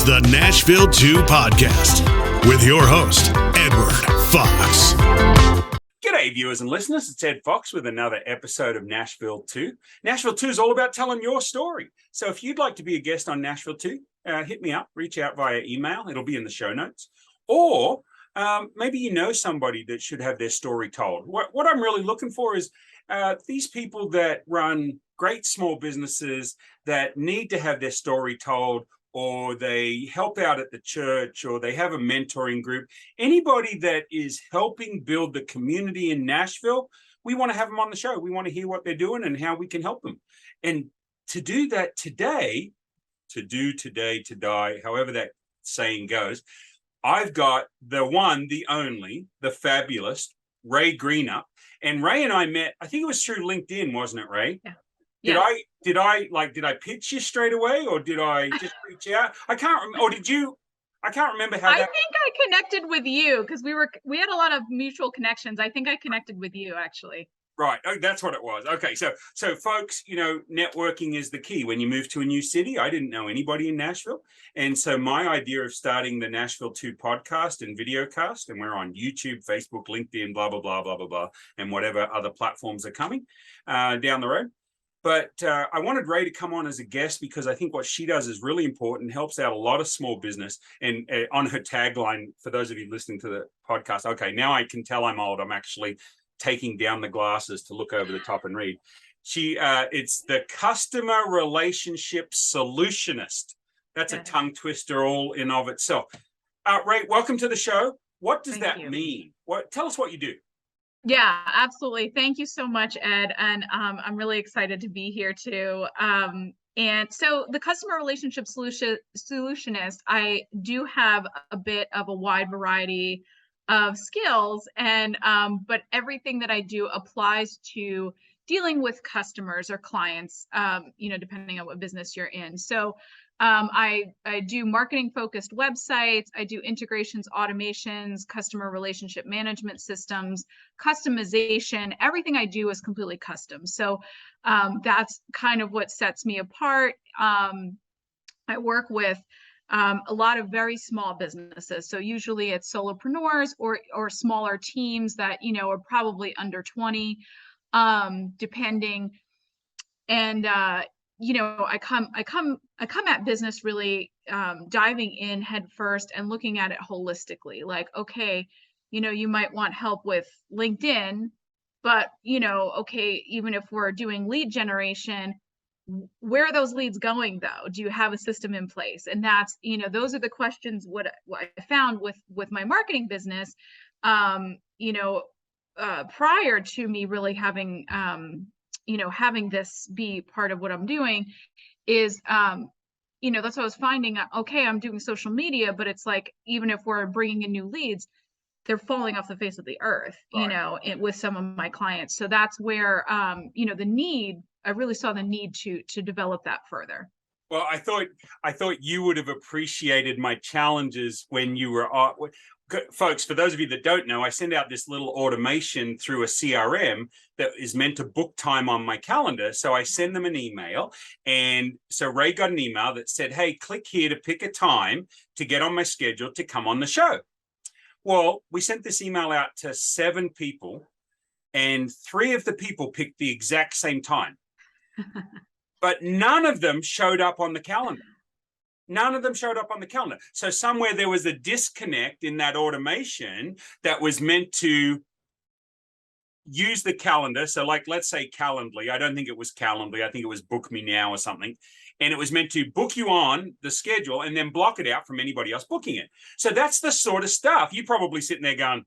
the Nashville 2 podcast with your host, Edward Fox. G'day, viewers and listeners. It's Ed Fox with another episode of Nashville 2. Nashville 2 is all about telling your story. So if you'd like to be a guest on Nashville 2, hit me up, reach out via email. It'll be in the show notes. Or maybe you know somebody that should have their story told. What I'm really looking for is these people that run great small businesses that need to have their story told, or they help out at the church, or they have a mentoring group. Anybody that is helping build the community in Nashville, we want to have them on the show. We want to hear what they're doing and how we can help them. And to do that today, to do today to die, however that saying goes, I've got the one, the only, the fabulous Rae Greenip. And Rae and I met, I think it was through LinkedIn, wasn't it, Rae? Yeah. Did I pitch you straight away, or did I just reach out? I can't remember. Or did you? I can't remember how. I think I connected with you because we had a lot of mutual connections. I think I connected with you actually. Right. Oh, that's what it was. Okay. So folks, networking is the key. When you move to a new city, I didn't know anybody in Nashville. And so my idea of starting the Nashville 2 podcast and videocast, and we're on YouTube, Facebook, LinkedIn, blah, blah, blah, blah, blah, blah, and whatever other platforms are coming down the road. But I wanted Rae to come on as a guest because I think what she does is really important, helps out a lot of small business. And on her tagline, for those of you listening to the podcast, okay, now I can tell I'm old. I'm actually taking down the glasses to look over the top and read. It's the customer relationship solutionist. That's a tongue twister all in of itself. Rae, welcome to the show. What does that mean? Tell us what you do. Yeah, absolutely. Thank you so much, Ed. And I'm really excited to be here too. And so the customer relationship solutionist, I do have a bit of a wide variety of skills, and but everything that I do applies to dealing with customers or clients, depending on what business you're in. So I do marketing focused websites. I do integrations, automations, customer relationship management systems, customization. Everything I do is completely custom. So that's kind of what sets me apart. I work with a lot of very small businesses. So usually it's solopreneurs or smaller teams that, are probably under 20, depending. And, I come at business really diving in head first and looking at it holistically. Like, okay, you might want help with LinkedIn, but, okay, even if we're doing lead generation, where are those leads going though? Do you have a system in place? And that's, those are the questions what I found with my marketing business, prior to me really having, having this be part of what I'm doing is, that's what I was finding. Okay, I'm doing social media, but it's like, even if we're bringing in new leads, they're falling off the face of the earth, right. With some of my clients. So that's where, I really saw the need to develop that further. Well, I thought you would have appreciated my challenges when you were folks, for those of you that don't know, I send out this little automation through a CRM that is meant to book time on my calendar. So I send them an email. And so Rae got an email that said, hey, click here to pick a time to get on my schedule to come on the show. Well, we sent this email out to 7 people, and 3 of the people picked the exact same time. But none of them showed up on the calendar. None of them showed up on the calendar. So somewhere there was a disconnect in that automation that was meant to use the calendar. So like, let's say Calendly. I don't think it was Calendly. I think it was Book Me Now or something. And it was meant to book you on the schedule and then block it out from anybody else booking it. So that's the sort of stuff you're probably sitting there going,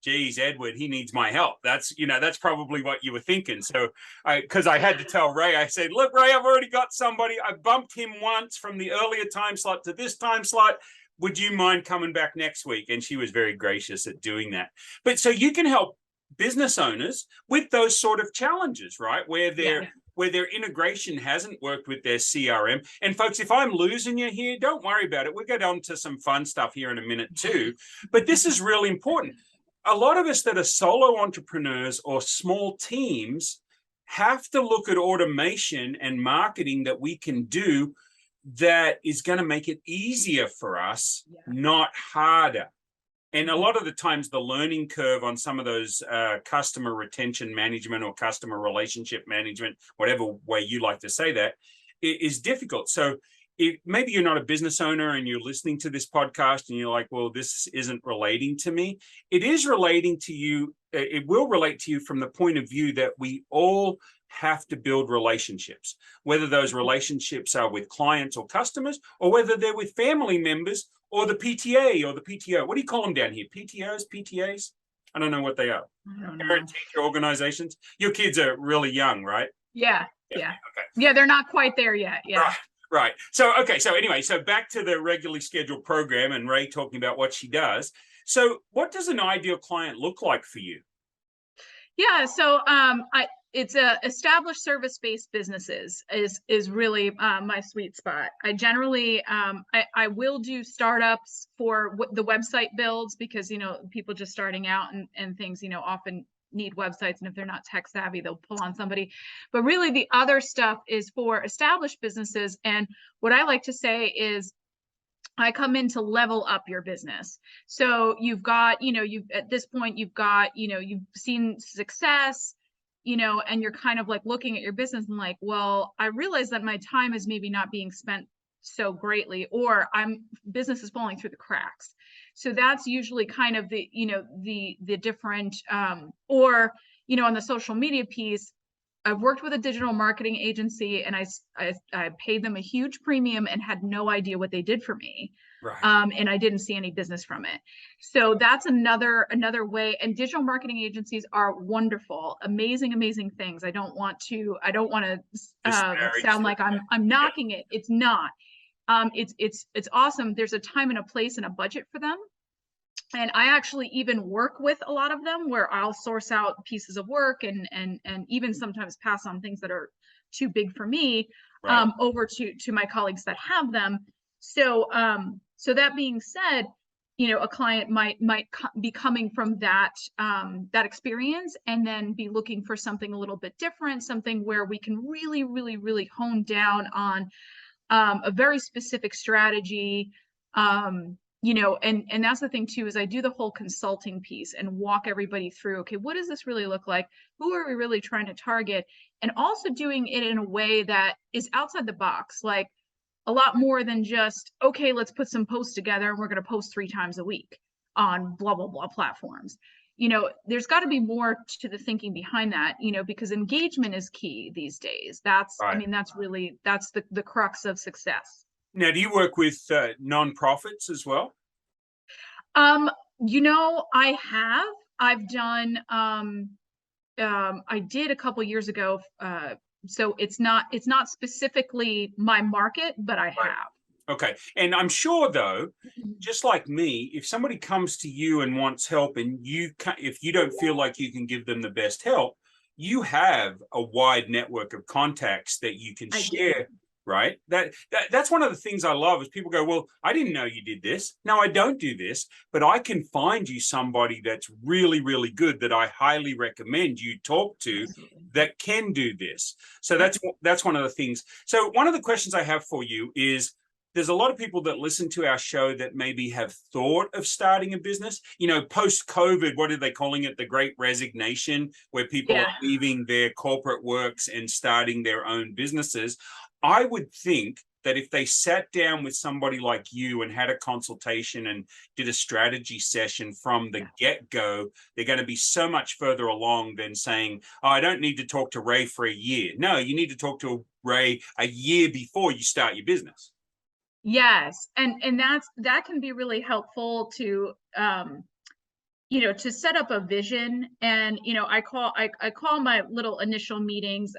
geez, Edward, he needs my help. That's probably what you were thinking. So because I had to tell Rae, I said, look, Rae, I've already got somebody. I bumped him once from the earlier time slot to this time slot. Would you mind coming back next week? And she was very gracious at doing that. But so you can help business owners with those sort of challenges, right? Where their integration hasn't worked with their CRM. And folks, if I'm losing you here, don't worry about it. We'll get on to some fun stuff here in a minute too. But this is really important. A lot of us that are solo entrepreneurs or small teams have to look at automation and marketing that we can do that is going to make it easier for us, Yeah. not harder. And a lot of the times the learning curve on some of those customer retention management or customer relationship management, whatever way you like to say that, is difficult. So maybe you're not a business owner and you're listening to this podcast and you're like, well, this isn't relating to me. It is relating to you. It will relate to you from the point of view that we all have to build relationships, whether those relationships are with clients or customers, or whether they're with family members or the PTA or the PTO. What do you call them down here? PTOs, PTAs? I don't know what they are. Parent teacher organizations. Your kids are really young, right? Yeah. Okay. Yeah, they're not quite there yet. Yeah. Right. So, okay. So anyway, so back to the regularly scheduled program and Rae talking about what she does. So what does an ideal client look like for you? Yeah. So it's established service-based businesses is really my sweet spot. I generally I will do startups for the website builds because, you know, people just starting out and things, you know, often need websites, and if they're not tech savvy, they'll pull on somebody. But really the other stuff is for established businesses. And what I like to say is I come in to level up your business. So you've got, you know, at this point, you've got, you know, you've seen success, you know, and you're kind of like looking at your business and like, well, I realize that my time is maybe not being spent so greatly, or business is falling through the cracks. So that's usually kind of the, you know, the different, or, you know, on the social media piece, I've worked with a digital marketing agency and I paid them a huge premium and had no idea what they did for me. Right. And I didn't see any business from it. So that's another way. And digital marketing agencies are wonderful, amazing things. I don't want to sound like I'm knocking it. It's not. It's awesome. There's a time and a place and a budget for them. And I actually even work with a lot of them where I'll source out pieces of work and even sometimes pass on things that are too big for me, Right. over to my colleagues that have them. So so that being said, you know, a client might be coming from that experience and then be looking for something a little bit different, something where we can really hone down on a very specific strategy. You know, and that's the thing too, is I do the whole consulting piece and walk everybody through, okay, what does this really look like? Who are we really trying to target? And also doing it in a way that is outside the box, like a lot more than just, okay, let's put some posts together and we're going to post 3 times a week on blah, blah, blah platforms. You know, there's got to be more to the thinking behind that, you know, because engagement is key these days. That's, Right. I mean, that's the crux of success. Now, do you work with nonprofits as well? You know, I've done, I did a couple years ago. So it's not specifically my market, but I have. Okay. And I'm sure though, just like me, if somebody comes to you and wants help and if you don't feel like you can give them the best help, you have a wide network of contacts that you can share. Right. That's one of the things I love is people go, well, I didn't know you did this. No, I don't do this, but I can find you somebody that's really good that I highly recommend you talk to that can do this. So that's one of the things. So one of the questions I have for you is, there's a lot of people that listen to our show that maybe have thought of starting a business, you know, post-COVID, what are they calling it? The Great Resignation, where people are leaving their corporate works and starting their own businesses. I would think that if they sat down with somebody like you and had a consultation and did a strategy session from the get-go, they're going to be so much further along than saying, oh, I don't need to talk to Rae for a year. No, you need to talk to Rae a year before you start your business. Yes. And that can be really helpful to, you know, to set up a vision. And, you know, I call my little initial meetings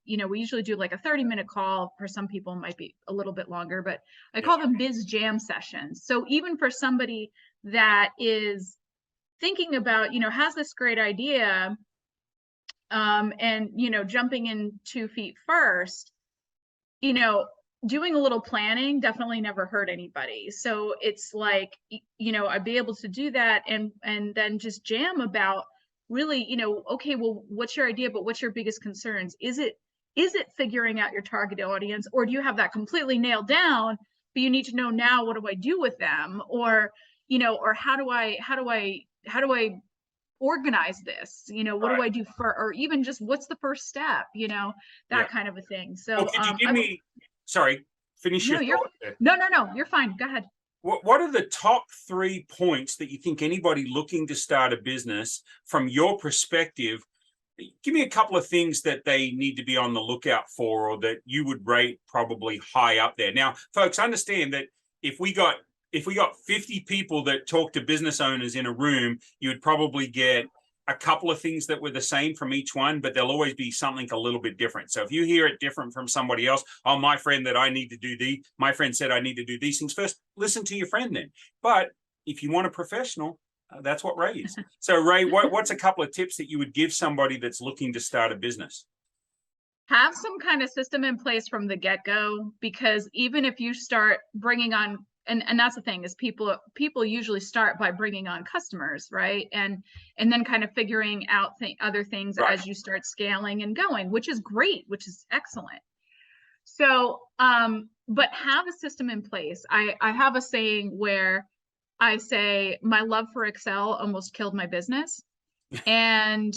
you know, we usually do like a 30-minute call. For some people it might be a little bit longer, but I call them biz jam sessions. So even for somebody that is thinking about, you know, has this great idea, and, you know, jumping in 2 feet first, you know, doing a little planning definitely never hurt anybody. So it's like, you know, I'd be able to do that and then just jam about really, you know, okay, well, what's your idea, but what's your biggest concerns? Is it is it figuring out your target audience, or do you have that completely nailed down, but you need to know now, what do I do with them? Or, or how do I organize this? What do I do for, or even just what's the first step, that kind of a thing. So, well, could you give me, sorry, finish your thought there. No, you're fine. Go ahead. What are the top 3 points that you think anybody looking to start a business, from your perspective, give me a couple of things that they need to be on the lookout for, or that you would rate probably high up there. Now, folks, understand that if we got 50 people that talk to business owners in a room, you would probably get a couple of things that were the same from each one, but there'll always be something a little bit different. So if you hear it different from somebody else, oh, my friend said I need to do these things first, listen to your friend then. But if you want a professional, that's what Rae is. So Rae, what's a couple of tips that you would give somebody that's looking to start a business? Have some kind of system in place from the get-go, because even if you start bringing on, and that's the thing, is people usually start by bringing on customers, right? And then kind of figuring out other things as you start scaling and going, which is great, which is excellent. So, but have a system in place. I have a saying where I say, my love for Excel almost killed my business. And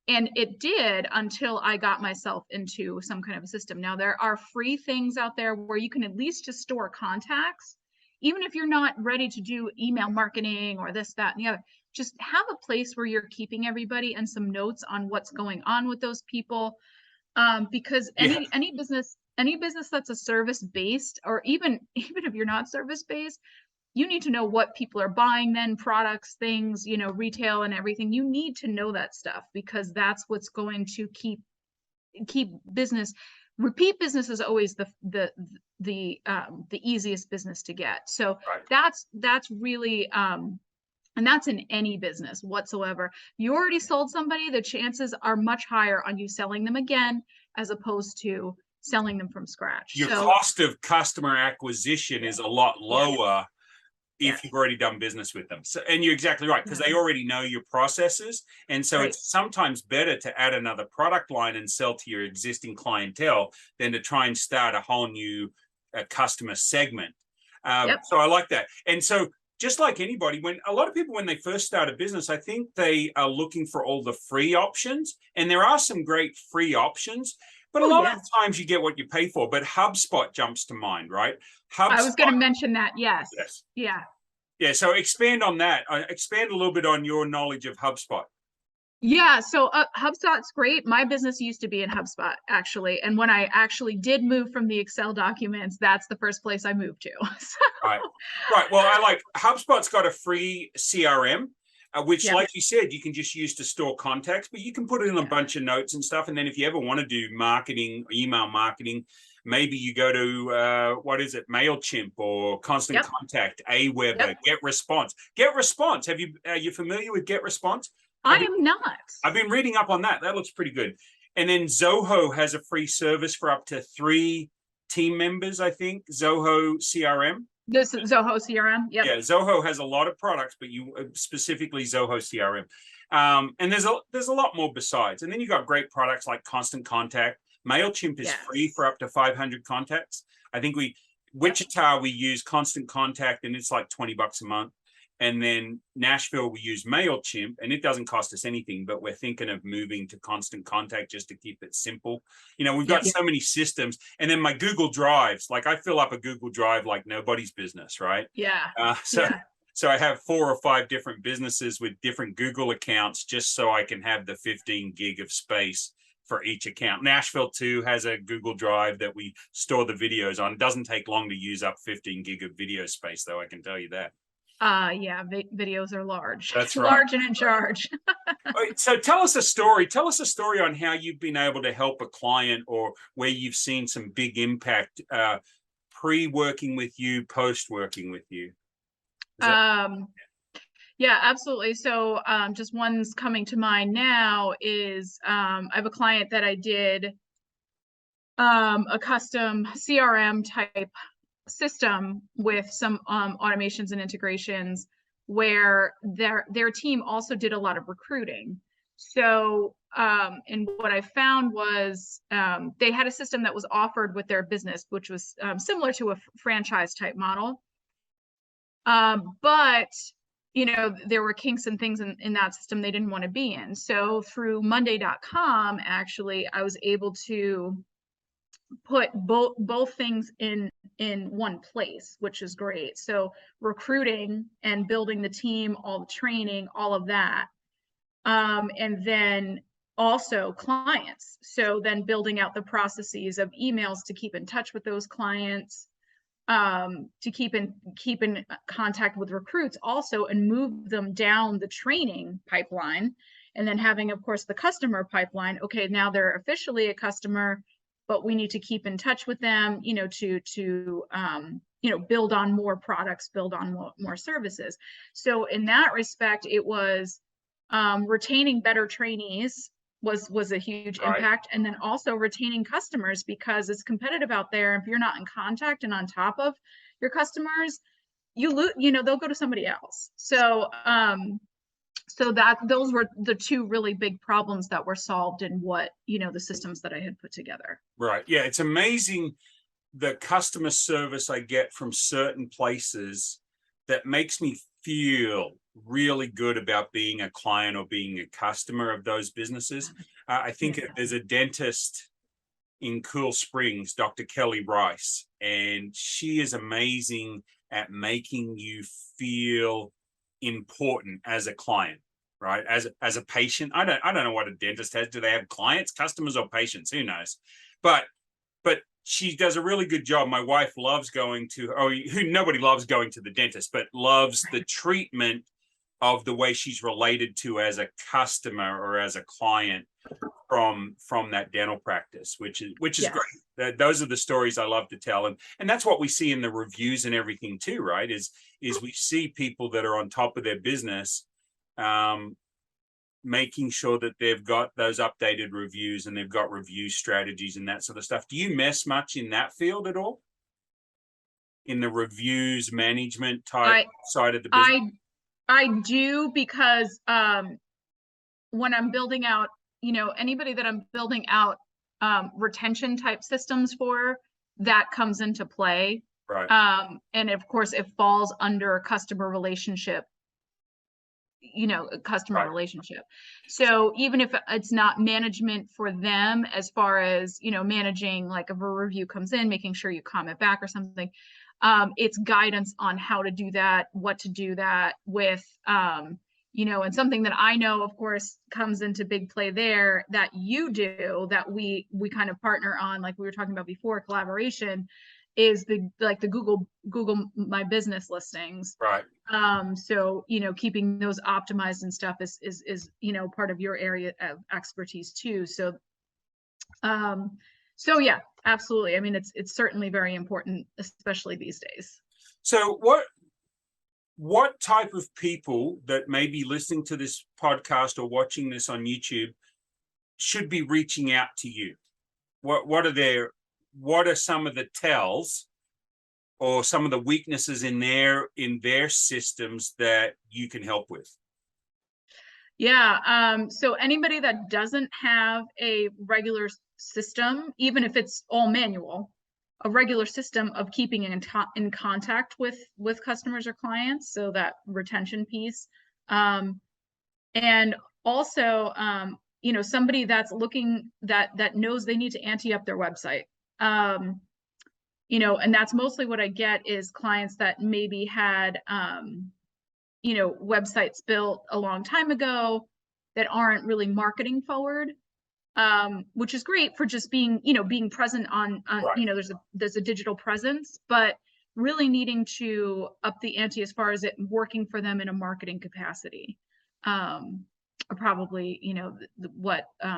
it did, until I got myself into some kind of a system. Now, there are free things out there where you can at least just store contacts, even if you're not ready to do email marketing or this, that, and the other. Just have a place where you're keeping everybody and some notes on what's going on with those people. Because any business that's a service based, or even if you're not service based, you need to know what people are buying, then products, things, retail and everything. You need to know that stuff, because that's what's going to keep business. Repeat business is always the easiest business to get. So that's really, and that's in any business whatsoever. You already sold somebody, the chances are much higher on you selling them again, as opposed to selling them from scratch. Your cost of customer acquisition is a lot lower if you've already done business with them. So, and you're exactly right, because they already know your processes. And so it's sometimes better to add another product line and sell to your existing clientele than to try and start a whole new customer segment. So I like that. And so, just like anybody, when a lot of people, when they first start a business, I think they are looking for all the free options. And there are some great free options, but a lot of times you get what you pay for. But HubSpot jumps to mind, right? HubSpot, I was going to mention that. Yes. Yeah. So expand on that. Expand a little bit on your knowledge of HubSpot. Yeah. So HubSpot's great. My business used to be in HubSpot, actually. And when I actually did move from the Excel documents, that's the first place I moved to. Right. Well, I like HubSpot's got a free CRM. Which, like you said, you can just use to store contacts, but you can put in a bunch of notes and stuff. And then if you ever want to do marketing, email marketing, maybe you go to, MailChimp or Constant Contact, Aweber, GetResponse. GetResponse, are you familiar with GetResponse? I am not. I've been reading up on that. That looks pretty good. And then Zoho has a free service for up to 3 team members, I think, Zoho CRM. This is Zoho CRM. Yeah, Zoho has a lot of products, but you specifically Zoho CRM. And there's a lot more besides. And then you got great products like Constant Contact. MailChimp is free for up to 500 contacts. I think Wichita, we use Constant Contact, and it's like $20 a month. And then Nashville, we use MailChimp, and it doesn't cost us anything, but we're thinking of moving to Constant Contact just to keep it simple. We've got so many systems. And then my Google Drives, like I fill up a Google Drive like nobody's business, right? So I have 4 or 5 different businesses with different Google accounts just so I can have the 15 gig of space for each account. Nashville too has a Google Drive that we store the videos on. It doesn't take long to use up 15 gig of video space, though, I can tell you that. Videos are large. That's right. Large and in charge. So tell us a story. Tell us a story on how you've been able to help a client, or where you've seen some big impact pre-working with you, post-working with you. Yeah, absolutely. So just one's coming to mind now is I have a client that I did a custom CRM type system with some automations and integrations, where their team also did a lot of recruiting. So, and what I found was they had a system that was offered with their business, which was similar to a franchise type model. But, there were kinks and things in that system they didn't want to be in. So through Monday.com, actually, I was able to put both things in one place, which is great. So recruiting and building the team, all the training, all of that. And then also clients. So then building out the processes of emails to keep in touch with those clients, to keep in contact with recruits also, and move them down the training pipeline. And then having, of course, the customer pipeline. Okay, now they're officially a customer, but we need to keep in touch with them, to build on more products, build on more services. So in that respect, it was retaining better trainees was a huge impact. And then also retaining customers, because it's competitive out there. If you're not in contact and on top of your customers, you lose, they'll go to somebody else. So those were the two really big problems that were solved in the systems that I had put together. Right. Yeah. It's amazing the customer service I get from certain places that makes me feel really good about being a client or being a customer of those businesses. I think there's a dentist in Cool Springs, Dr. Kelly Rice, and she is amazing at making you feel important as a client, right? As a patient. I don't know what a dentist has. Do they have clients, customers, or patients? Who knows? But she does a really good job. My wife loves going to, nobody loves going to the dentist, but loves the treatment of the way she's related to as a customer or as a client from that dental practice, which is great. Those are the stories I love to tell. And that's what we see in the reviews and everything too, right? Is we see people that are on top of their business, making sure that they've got those updated reviews and they've got review strategies and that sort of stuff. Do you mess much in that field at all? In the reviews management type side of the business? I do, because when I'm building out, anybody that I'm building out retention type systems for, that comes into play. Right. And of course it falls under customer relationship, relationship. So even if it's not management for them, as far as, managing, like if a review comes in, making sure you comment back or something, it's guidance on how to do that, what to do that with, and something that I know, of course, comes into big play there that you do, that we kind of partner on, like we were talking about before, collaboration, is the Google My Business listings. Right. So, keeping those optimized and stuff is part of your area of expertise too. So, yeah, absolutely. I mean, it's certainly very important, especially these days. So what type of people that may be listening to this podcast or watching this on YouTube should be reaching out to you? What are some of the tells or some of the weaknesses in their systems that you can help with? Yeah. So anybody that doesn't have a regular system, even if it's all manual, a regular system of keeping in contact with customers or clients, so that retention piece, and also somebody that's looking that knows they need to ante up their website. And that's mostly what I get, is clients that maybe had websites built a long time ago that aren't really marketing forward, which is great for just being present on Right. there's a digital presence, but really needing to up the ante as far as it working for them in a marketing capacity. Are probably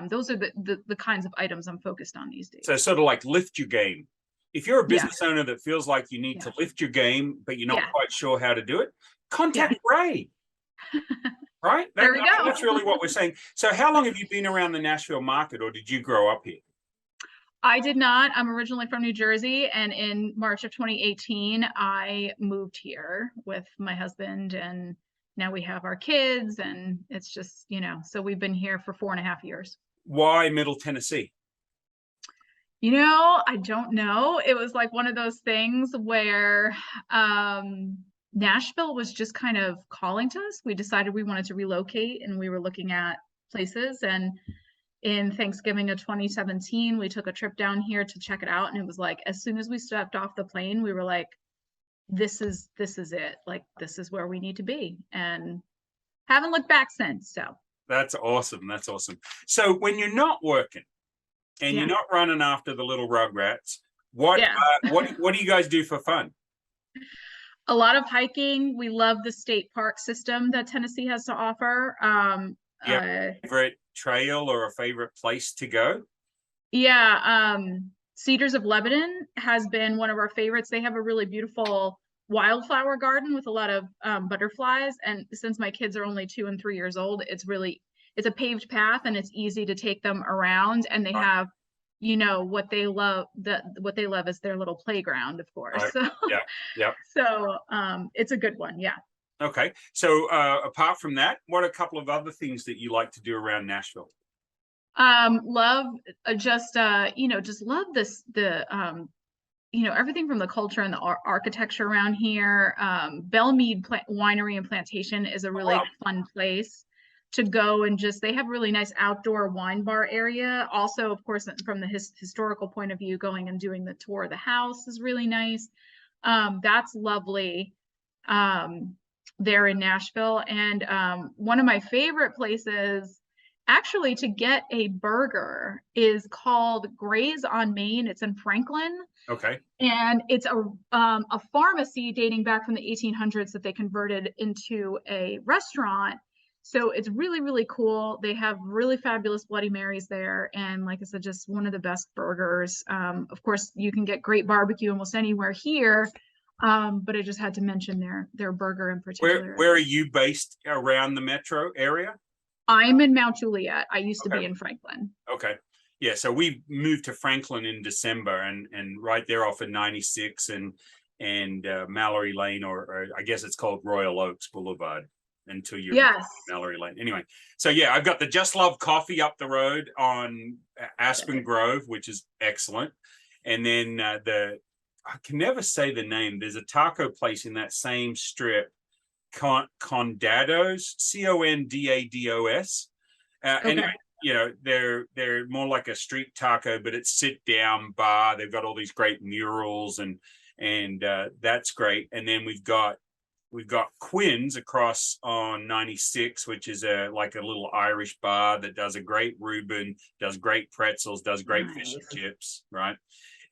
those are the kinds of items I'm focused on these days. So sort of like lift your game. If you're a business owner that feels like you need to lift your game, but you're not quite sure how to do it, contact Rae. Right? There we go. That's really what we're saying. So how long have you been around the Nashville market, or did you grow up here? I did not. I'm originally from New Jersey, and in March of 2018, I moved here with my husband, and now we have our kids, and it's just, so we've been here for 4.5 years. Why Middle Tennessee? I don't know. It was like one of those things where Nashville was just kind of calling to us. We decided we wanted to relocate, and we were looking at places. And in Thanksgiving of 2017, we took a trip down here to check it out. And it was like, as soon as we stepped off the plane, we were like, this is it. Like, this is where we need to be. And haven't looked back since. So that's awesome. That's awesome. So when you're not working and you're not running after the little rugrats, what do you guys do for fun? A lot of hiking. We love the state park system that Tennessee has to offer. Favorite trail or a favorite place to go? Cedars of Lebanon has been one of our favorites. They have a really beautiful wildflower garden with a lot of butterflies. And since my kids are only 2 and 3 years old, it's a paved path, and it's easy to take them around. And they have, what they love is their little playground, of course. Right. So, So it's a good one. Yeah. Okay. So apart from that, what are a couple of other things that you like to do around Nashville? Love just love everything from the culture and the architecture around here. Bellmead Winery and Plantation is a really fun place to go, and they have really nice outdoor wine bar area. Also, of course, from the historical point of view, going and doing the tour of the house is really nice. That's lovely there in Nashville. And one of my favorite places actually to get a burger is called Gray's on Main. It's in Franklin. Okay. And it's a pharmacy dating back from the 1800s that they converted into a restaurant. So it's really, really cool. They have really fabulous Bloody Marys there. And like I said, just one of the best burgers. Of course, you can get great barbecue almost anywhere here. But I just had to mention their burger in particular. Where are you based around the metro area? I'm in Mount Juliet. I used to be in Franklin. Okay. Yeah. So we moved to Franklin in December, and right there off of 96 and Mallory Lane, or I guess it's called Royal Oaks Boulevard until you're Mallory Lane. Anyway, so yeah, I've got the Just Love Coffee up the road on Aspen Grove, which is excellent. And then I can never say the name. There's a taco place in that same strip, Condados, Condados. And they're more like a street taco, but it's sit down bar. They've got all these great murals, and that's great. And then we've got Quinn's across on 96, which is a little Irish bar that does a great Reuben, does great pretzels, does great fish and chips, right?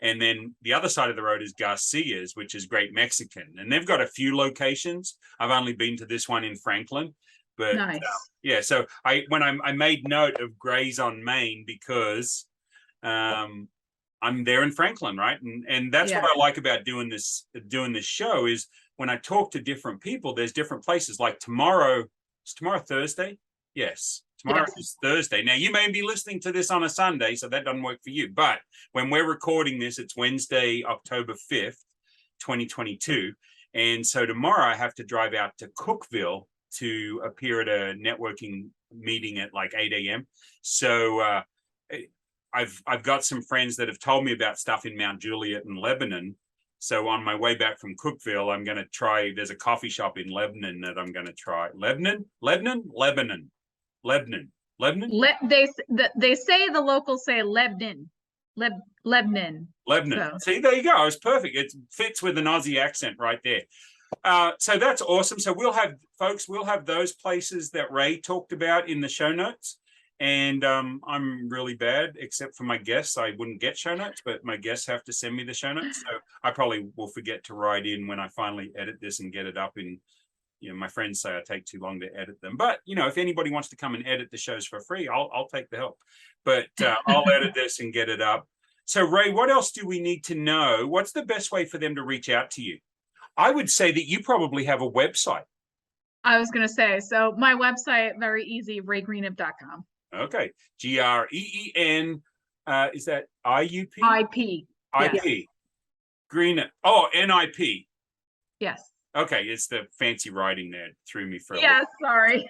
And then the other side of the road is Garcia's, which is great Mexican. And they've got a few locations. I've only been to this one in Franklin. But nice. So I made note of Gray's on Main because I'm there in Franklin, right? And that's what I like about doing this show is when I talk to different people, there's different places. Like tomorrow, is tomorrow Thursday? Yes. Tomorrow is Thursday. Now, you may be listening to this on a Sunday, so that doesn't work for you. But when we're recording this, it's Wednesday, October 5th, 2022. And so tomorrow I have to drive out to Cookeville to appear at a networking meeting at like 8 a.m. So I've got some friends that have told me about stuff in Mount Juliet and Lebanon. So on my way back from Cookeville, I'm going to try, there's a coffee shop in Lebanon that I'm going to try. Lebanon. They say the locals say Lebanon. Lebanon. So. See, there you go. It's perfect. It fits with an Aussie accent right there. So that's awesome. So we'll have those places that Rae talked about in the show notes. And I'm really bad, except for my guests. I wouldn't get show notes, but my guests have to send me the show notes. So I probably will forget to write in when I finally edit this and get it up in, my friends say I take too long to edit them. But, if anybody wants to come and edit the shows for free, I'll take the help. But I'll edit this and get it up. So Rae, what else do we need to know? What's the best way for them to reach out to you? I would say that you probably have a website. I was going to say, so my website, very easy, raegreenip.com. Okay. Green, is that IUP? IP. IP. Yes. Greenip. Oh, NIP. Yes. Okay, it's the fancy writing there threw me for a Yeah, sorry.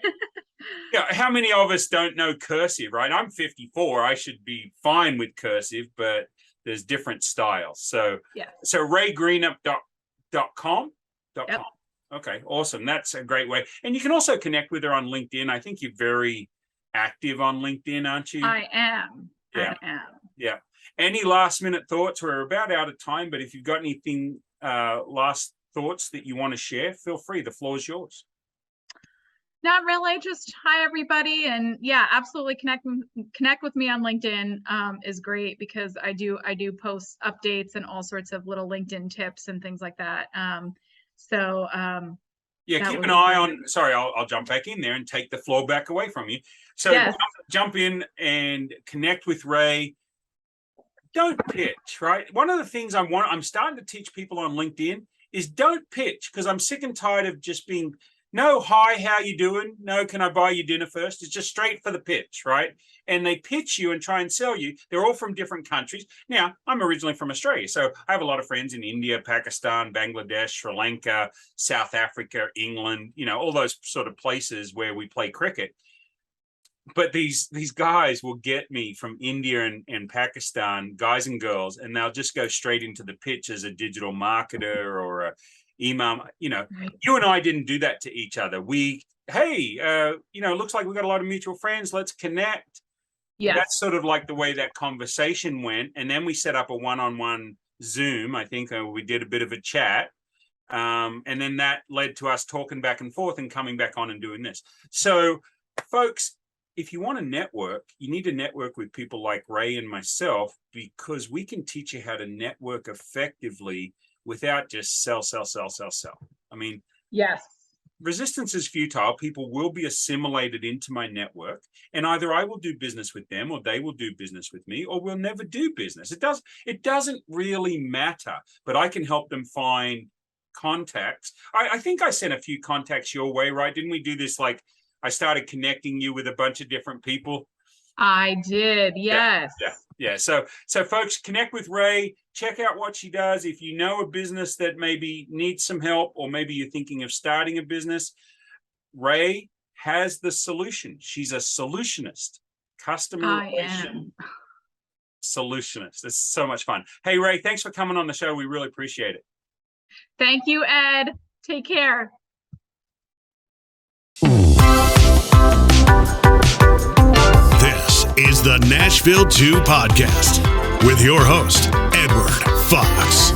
Yeah, how many of us don't know cursive, right? I'm 54. I should be fine with cursive, but there's different styles. So raegreenip.com. Yep. Okay, awesome. That's a great way. And you can also connect with her on LinkedIn. I think you're very active on LinkedIn, aren't you? I am. Yeah. I am. Yeah. Any last minute thoughts? We're about out of time, but if you've got anything, last thoughts that you want to share, feel free. The floor is yours. Not really. Just hi everybody, and yeah, absolutely connect with me on LinkedIn is great because I do post updates and all sorts of little LinkedIn tips and things like that. Yeah, keep an eye on. Sorry, I'll jump back in there and take the floor back away from you. So yes. jump in and connect with Rae. Don't pitch, right? One of the things I'm starting to teach people on LinkedIn is don't pitch, because I'm sick and tired of just being no, hi, how you doing? No, can I buy you dinner first? It's just straight for the pitch, right? And they pitch you and try and sell you. They're all from different countries. Now, I'm originally from Australia, so I have a lot of friends in India, Pakistan, Bangladesh, Sri Lanka, South Africa, England, all those sort of places where we play cricket. But these guys will get me from India and Pakistan, guys and girls, and they'll just go straight into the pitch as a digital marketer or a email. You and I didn't do that to each other. Looks like we've got a lot of mutual friends. Let's connect. Yeah, that's sort of like the way that conversation went. And then we set up a one-on-one Zoom. I think we did a bit of a chat. And then that led to us talking back and forth and coming back on and doing this. So, folks, if you want to network, you need to network with people like Rae and myself, because we can teach you how to network effectively without just sell. I mean, yes, resistance is futile. People will be assimilated into my network, and either I will do business with them or they will do business with me, or we'll never do business. It doesn't really matter, but I can help them find contacts. I think I sent a few contacts your way, right? Didn't we do this? Like, I started connecting you with a bunch of different people. I did, yes. Yeah. So folks, connect with Rae, check out what she does. If you know a business that maybe needs some help, or maybe you're thinking of starting a business, Rae has the solution. She's a solutionist, customer relation solutionist. It's so much fun. Hey, Rae, thanks for coming on the show. We really appreciate it. Thank you, Ed. Take care. This is the Nashville 2 podcast with your host, Edward Fox.